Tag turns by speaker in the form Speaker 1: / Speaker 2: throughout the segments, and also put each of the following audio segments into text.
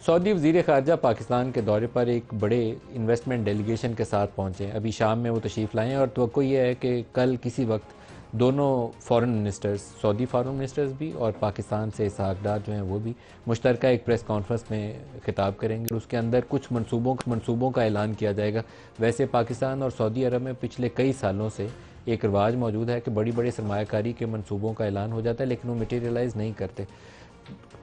Speaker 1: Saudi वज़ीर ख़ारजा पाकिस्तान के दौरे पर एक बड़े इन्वेस्टमेंट डेलीगेशन के साथ पहुँचे। अभी शाम में वो तशरीफ़ लाएँ और तवक्को ये है कि कल किसी वक्त दोनों foreign ministers, Saudi foreign ministers भी और पाकिस्तान से इसहाक़ डार जो हैं वो भी मुश्तरका एक प्रेस कॉन्फ्रेंस में खिताब करेंगे। उसके अंदर कुछ मनसूबों का ऐलान किया जाएगा। वैसे पाकिस्तान और सऊदी अरब में पिछले कई सालों से एक रिवाज मौजूद है कि बड़ी बड़ी सरमायाकारी के मनसूबों का ऐलान हो जाता है, लेकिन वो मटीरियलाइज़ नहीं करते।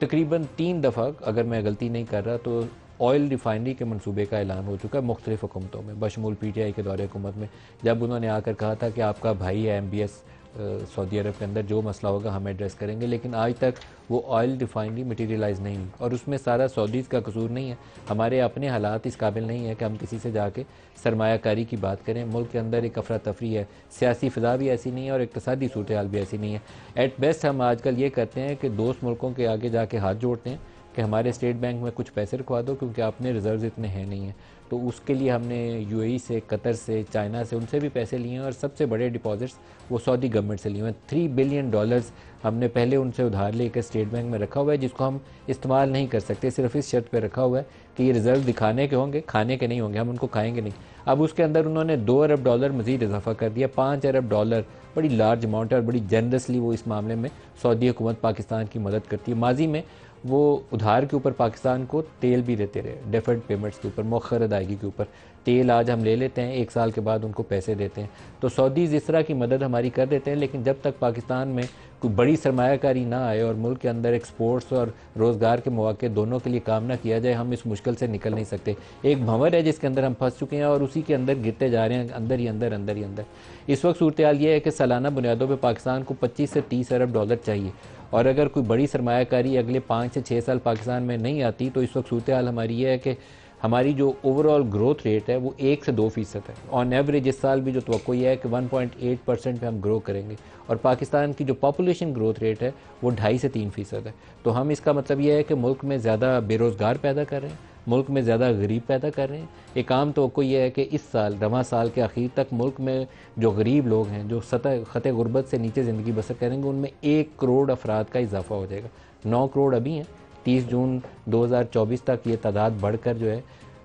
Speaker 1: तकरीबन 3 दफ़ा, अगर मैं गलती नहीं कर रहा, तो ऑयल रिफाइनरी के मंसूबे का ऐलान हो चुका है मुख्तलिफ़ हुकूमतों में, बशमूल PTI के दौरे हुकूमत में, जब उन्होंने आकर कहा था कि आपका भाई है MBS सऊदी अरब के अंदर, जो मसला होगा हम एड्रेस करेंगे। लेकिन आज तक वो ऑयल रिफाइनरी मटीरियलाइज़ नहीं हुई और उसमें सारा सऊदीज़ का कसूर नहीं है। हमारे अपने हालात इस काबिल नहीं है कि हम किसी से जाके सरमायाकारी की बात करें। मुल्क के अंदर एक अफरा तफरी है, सियासी फ़िज़ा भी ऐसी नहीं है और इक़्तिसादी सूरत हाल भी ऐसी नहीं है। एट बेस्ट हम आजकल ये करते हैं कि दोस्त मुल्कों के आगे जाके हाथ जोड़ते हैं कि हमारे स्टेट बैंक में कुछ पैसे रखवा दो, क्योंकि अपने रिजर्व इतने हैं नहीं हैं। तो उसके लिए हमने UAE से, कतर से, चाइना से, उनसे भी पैसे लिए हैं और सबसे बड़े डिपॉजिट्स वो सऊदी गवर्नमेंट से लिए हैं। $3 बिलियन हमने पहले उनसे उधार लेकर स्टेट बैंक में रखा हुआ है, जिसको हम इस्तेमाल नहीं कर सकते, सिर्फ इस शर्त पर रखा हुआ है कि ये रिजर्व दिखाने के होंगे, खाने के नहीं होंगे, हम उनको खाएंगे नहीं। अब उसके अंदर उन्होंने $2 अरब मज़ीद इजाफा कर दिया, $5 अरब, बड़ी लार्ज अमाउंट है और बड़ी जनरसली वो इस मामले में सऊदी हुकूमत पाकिस्तान की मदद करती है। माजी में वो उधार के ऊपर पाकिस्तान को तेल भी देते रहे, डेफर्ड पेमेंट्स के ऊपर, मौखर अदायगी के ऊपर। तेल आज हम ले लेते हैं, 1 साल के बाद उनको पैसे देते हैं। तो सऊदीज़ इस तरह की मदद हमारी कर देते हैं, लेकिन जब तक पाकिस्तान में कोई बड़ी सरमायाकारी ना आए और मुल्क के अंदर एक्सपोर्ट्स और रोज़गार के मौके दोनों के लिए काम ना किया जाए, हम इस मुश्किल से निकल नहीं सकते। एक भंवर है जिसके अंदर हम फंस चुके हैं और उसी के अंदर गिरते जा रहे हैं, अंदर ही अंदर, अंदर ही अंदर। इस वक्त सूरत हाल ये है कि सालाना बुनियादों पर पाकिस्तान को $25 से $30 अरब चाहिए, और अगर कोई बड़ी सरमायाकारी अगले 5 से 6 साल पाकिस्तान में नहीं आती, तो इस वक्त सूरत हाल हमारी ये है कि हमारी जो ओवरऑल ग्रोथ रेट है वो 1 से 2% है। ऑन एवरेज इस साल भी जो तवक्को ये है कि 1.8% पे हम ग्रो करेंगे, और पाकिस्तान की जो पॉपुलेशन ग्रोथ रेट है वो 2.5 से 3% है। तो हम इसका मतलब ये है कि मुल्क में ज़्यादा बेरोज़गार पैदा कर रहे हैं, मुल्क में ज़्यादा गरीब पैदा कर रहे हैं। एक आम तवक्को ये है कि इस साल, रवां साल के आखिर तक मुल्क में जो गरीब लोग हैं, जो खते गुर्बत से नीचे ज़िंदगी बसर करेंगे, उनमें 1 करोड़ अफराद का इजाफा हो जाएगा। 9 करोड़ अभी हैं, 30 जून 2024 तक ये तादाद बढ़कर जो है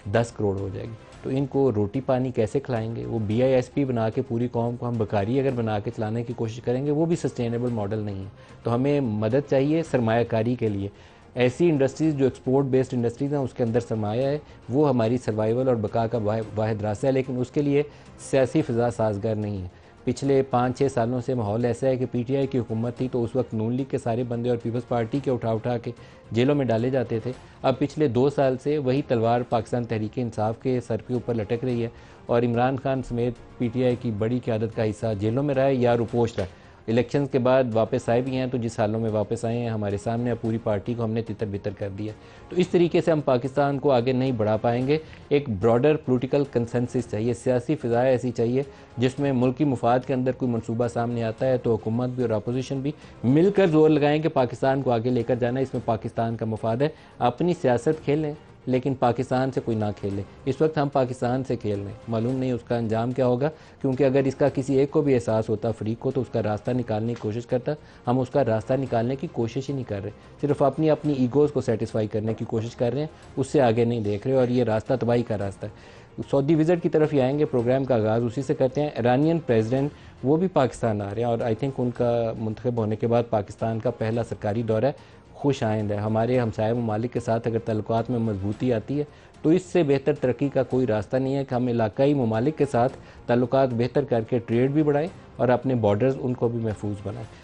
Speaker 1: 10 करोड़ हो जाएगी। तो इनको रोटी पानी कैसे खिलाएंगे? वो BISP बना के पूरी कौम को हम बेकारी अगर बना के चलाने की कोशिश करेंगे, वो भी सस्टेनेबल मॉडल नहीं है। तो हमें मदद चाहिए सरमायाकारी के लिए। ऐसी इंडस्ट्रीज़ जो एक्सपोर्ट बेस्ड इंडस्ट्रीज़ हैं, उसके अंदर सरमाया है, वो हमारी सर्वाइवल और बका का वाहिद रास्ता है, लेकिन उसके लिए सियासी फ़िज़ा साजगार नहीं है। पिछले 5-6 सालों से माहौल ऐसा है कि PTI की हुकूमत थी तो उस वक्त नून लीग के सारे बंदे और पीपल्स पार्टी के उठा के जेलों में डाले जाते थे। अब पिछले 2 साल से वही तलवार पाकिस्तान तहरीक इंसाफ के सर के ऊपर लटक रही है, और इमरान खान समेत PTI की बड़ी क़यादत का हिस्सा जेलों में रहा है या रुपोश रहा है। इलेक्शंस के बाद वापस आए भी हैं, तो जिस हालों में वापस आए हैं हमारे सामने, पूरी पार्टी को हमने तितर बितर कर दिया। तो इस तरीके से हम पाकिस्तान को आगे नहीं बढ़ा पाएंगे। एक ब्रॉडर पॉलिटिकल कंसेंसस चाहिए, सियासी फ़िज़ा ऐसी चाहिए जिसमें मुल्की मुफाद के अंदर कोई मनसूबा सामने आता है तो हुकूमत भी और अपोजिशन भी मिलकर जोर लगाएं कि पाकिस्तान को आगे लेकर जाना है, इसमें पाकिस्तान का मुफाद है। अपनी सियासत खेलें, लेकिन पाकिस्तान से कोई ना खेले। इस वक्त हम पाकिस्तान से खेल रहे हैं, मालूम नहीं उसका अंजाम क्या होगा, क्योंकि अगर इसका किसी एक को भी एहसास होता, फ्रीक को, तो उसका रास्ता निकालने की कोशिश करता। हम उसका रास्ता निकालने की कोशिश ही नहीं कर रहे, सिर्फ अपनी अपनी ईगोज़ को सेटिस्फाई करने की कोशिश कर रहे हैं, उससे आगे नहीं देख रहे, और ये रास्ता तबाही का रास्ता है। सऊदी विज़िट की तरफ ही आएंगे, प्रोग्राम का आगाज़ उसी से करते हैं। ईरानियन प्रेसिडेंट वो भी पाकिस्तान आ रहे हैं, और आई थिंक उनका मुंतखब होने के बाद पाकिस्तान का पहला सरकारी दौरा है, खुश आइंद है। हमारे हमसाया ममालिक के साथ अगर तल्लुकात में मजबूती आती है, तो इससे बेहतर तरक्की का कोई रास्ता नहीं है कि हम इलाकाई ममालिक के साथ तल्लुकात बेहतर करके ट्रेड भी बढ़ाएं और अपने बॉर्डर्स उनको भी महफूज बनाएं।